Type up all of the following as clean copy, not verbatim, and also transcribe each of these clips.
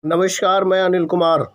नमस्कार, मैं अनिल कुमार।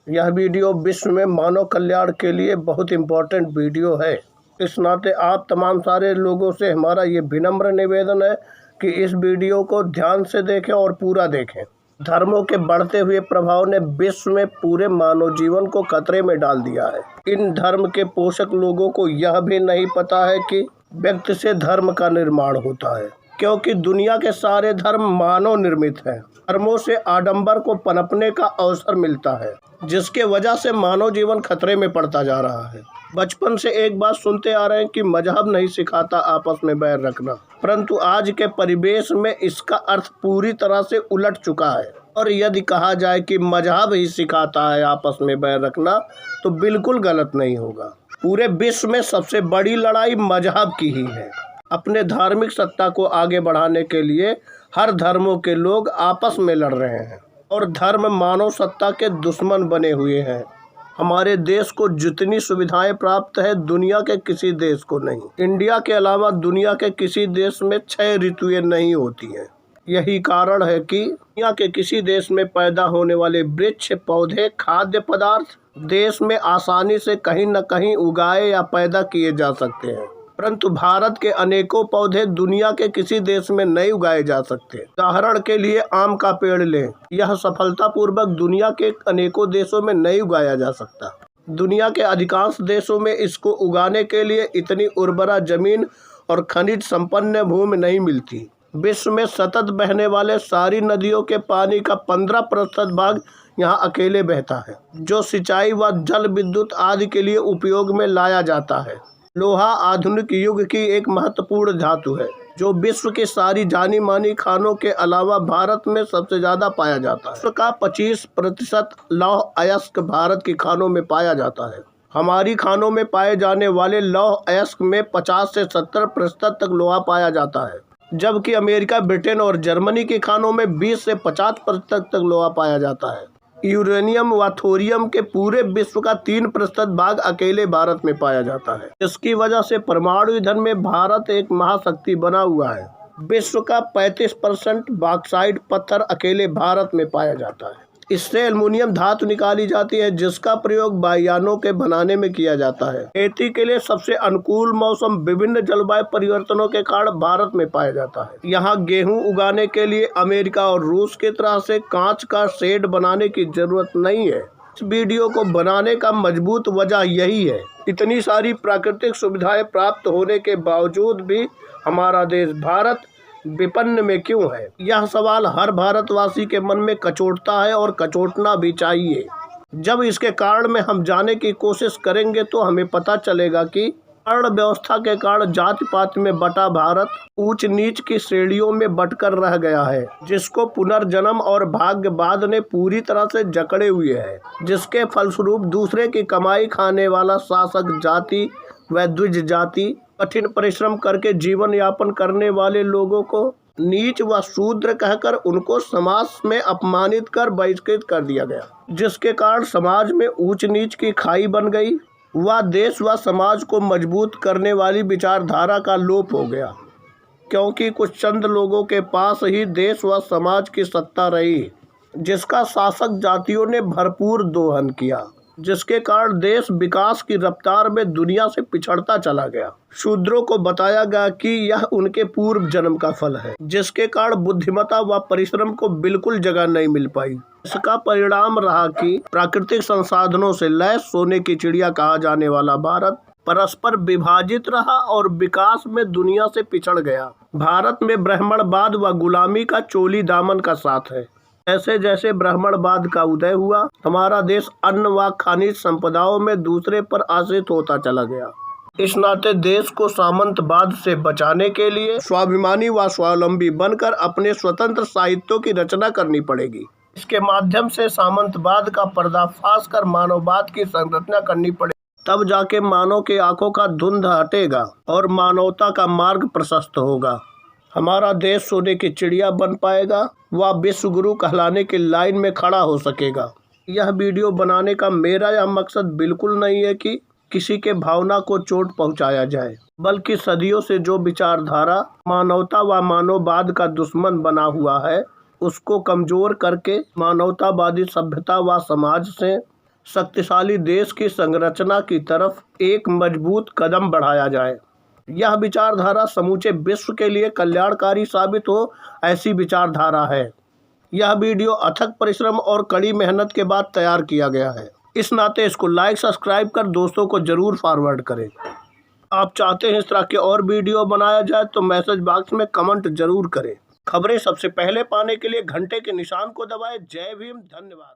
यह वीडियो विश्व में मानव कल्याण के लिए बहुत इम्पोर्टेंट वीडियो है। इस नाते आप तमाम सारे लोगों से हमारा ये विनम्र निवेदन है कि इस वीडियो को ध्यान से देखें और पूरा देखें। धर्मों के बढ़ते हुए प्रभाव ने विश्व में पूरे मानव जीवन को खतरे में डाल दिया है। इन धर्म के पोषक लोगों को यह भी नहीं पता है कि व्यक्ति से धर्म का निर्माण होता है, क्योंकि दुनिया के सारे धर्म मानव निर्मित हैं। धर्मों से आडंबर को पनपने का अवसर मिलता है, जिसके वजह से मानव जीवन खतरे में पड़ता जा रहा है। बचपन से एक बात सुनते आ रहे हैं कि मजहब नहीं सिखाता आपस में बैर रखना, परंतु आज के परिवेश में इसका अर्थ पूरी तरह से उलट चुका है। और यदि कहा जाए कि मजहब ही सिखाता है आपस में बैर रखना, तो बिल्कुल गलत नहीं होगा। पूरे विश्व में सबसे बड़ी लड़ाई मजहब की ही है। अपने धार्मिक सत्ता को आगे बढ़ाने के लिए हर धर्मों के लोग आपस में लड़ रहे हैं और धर्म मानव सत्ता के दुश्मन बने हुए हैं। हमारे देश को जितनी सुविधाएं प्राप्त है, दुनिया के किसी देश को नहीं। इंडिया के अलावा दुनिया के किसी देश में 6 ऋतुएं नहीं होती हैं। यही कारण है कि दुनिया के किसी देश में पैदा होने वाले वृक्ष, पौधे, खाद्य पदार्थ देश में आसानी से कहीं न कहीं उगाए या पैदा किए जा सकते हैं, परंतु भारत के अनेकों पौधे दुनिया के किसी देश में नहीं उगाए जा सकते। उदाहरण के लिए आम का पेड़ लें, यह सफलतापूर्वक दुनिया के अनेकों देशों में नहीं उगाया जा सकता। दुनिया के अधिकांश देशों में इसको उगाने के लिए इतनी उर्वरा जमीन और खनिज संपन्न भूमि नहीं मिलती। विश्व में सतत बहने वाले सारी नदियों के पानी का 15% भाग यहाँ अकेले बहता है, जो सिंचाई व जल विद्युत आदि के लिए उपयोग में लाया जाता है। लोहा आधुनिक युग की एक महत्वपूर्ण धातु है, जो विश्व की सारी जानी मानी खानों के अलावा भारत में सबसे ज्यादा पाया जाता है। विश्व का 25% लौह अयस्क भारत की खानों में पाया जाता है। हमारी खानों में पाए जाने वाले लौह अयस्क में 50 से 70% तक लोहा पाया जाता है, जबकि अमेरिका, ब्रिटेन और जर्मनी की खानों में 20 से 50% तक लोहा पाया जाता है। यूरेनियम व थोरियम के पूरे विश्व का 3% भाग अकेले भारत में पाया जाता है। इसकी वजह से परमाणु ईंधन में भारत एक महाशक्ति बना हुआ है। विश्व का 35% बॉक्साइट पत्थर अकेले भारत में पाया जाता है। इससे एल्युमिनियम धातु निकाली जाती है, जिसका प्रयोग वायुयानों के बनाने में किया जाता है। खेती के लिए सबसे अनुकूल मौसम विभिन्न जलवायु परिवर्तनों के कारण भारत में पाया जाता है। यहाँ गेहूं उगाने के लिए अमेरिका और रूस की तरह से कांच का शेड बनाने की जरूरत नहीं है। इस वीडियो को बनाने का मजबूत वजह यही है। इतनी सारी प्राकृतिक सुविधाएं प्राप्त होने के बावजूद भी हमारा देश भारत विपन्न में क्यों है? यह सवाल हर भारतवासी के मन में कचोटता है और कचोटना भी चाहिए। जब इसके कारण में हम जानने की कोशिश करेंगे तो हमें पता चलेगा कि वर्ण व्यवस्था के कारण जाति पाति में बटा भारत ऊंच नीच की श्रेणियों में बटकर रह गया है, जिसको पुनर्जन्म और भाग्यवाद ने पूरी तरह से जकड़े हुए है, जिसके फलस्वरूप दूसरे की कमाई खाने वाला शासक जाति व द्विज जाति कठिन परिश्रम करके जीवन यापन करने वाले लोगों को नीच व शूद्र कहकर उनको समाज में अपमानित कर बहिष्कृत कर दिया गया, जिसके कारण समाज में ऊंच नीच की खाई बन गई व देश व समाज को मजबूत करने वाली विचारधारा का लोप हो गया, क्योंकि कुछ चंद लोगों के पास ही देश व समाज की सत्ता रही, जिसका शासक जातियों ने भरपूर दोहन किया, जिसके कारण देश विकास की रफ्तार में दुनिया से पिछड़ता चला गया। शूद्रों को बताया गया कि यह उनके पूर्व जन्म का फल है, जिसके कारण बुद्धिमत्ता व परिश्रम को बिल्कुल जगह नहीं मिल पाई। इसका परिणाम रहा कि प्राकृतिक संसाधनों से लैस सोने की चिड़िया कहा जाने वाला भारत परस्पर विभाजित रहा और विकास में दुनिया से पिछड़ गया। भारत में ब्राह्मणवाद व गुलामी का चोली दामन का साथ है। जैसे जैसे ब्राह्मणवाद का उदय हुआ, हमारा देश अन्न व खनिज संपदाओं में दूसरे पर आश्रित होता चला गया। इस नाते देश को सामंतवाद से बचाने के लिए स्वाभिमानी व स्वावलंबी बनकर अपने स्वतंत्र साहित्यों की रचना करनी पड़ेगी। इसके माध्यम से सामंतवाद का पर्दाफाश कर मानववाद की संरचना करनी पड़ेगी। तब जाके मानव की आंखों का धुंध हटेगा और मानवता का मार्ग प्रशस्त होगा। हमारा देश सोने की चिड़िया बन पाएगा व विश्व गुरु कहलाने की लाइन में खड़ा हो सकेगा। यह वीडियो बनाने का मेरा यह मकसद बिल्कुल नहीं है कि किसी के भावना को चोट पहुंचाया जाए, बल्कि सदियों से जो विचारधारा मानवता व मानववाद का दुश्मन बना हुआ है, उसको कमजोर करके मानवतावादी सभ्यता व समाज से शक्तिशाली देश की संरचना की तरफ एक मजबूत कदम बढ़ाया जाए। यह विचारधारा समूचे विश्व के लिए कल्याणकारी साबित हो, ऐसी विचारधारा है। यह वीडियो अथक परिश्रम और कड़ी मेहनत के बाद तैयार किया गया है। इस नाते इसको लाइक सब्सक्राइब कर दोस्तों को जरूर फॉरवर्ड करें। आप चाहते हैं इस तरह के और वीडियो बनाया जाए तो मैसेज बॉक्स में कमेंट जरूर करें। खबरें सबसे पहले पाने के लिए घंटे के निशान को दबाएं। जय भीम, धन्यवाद।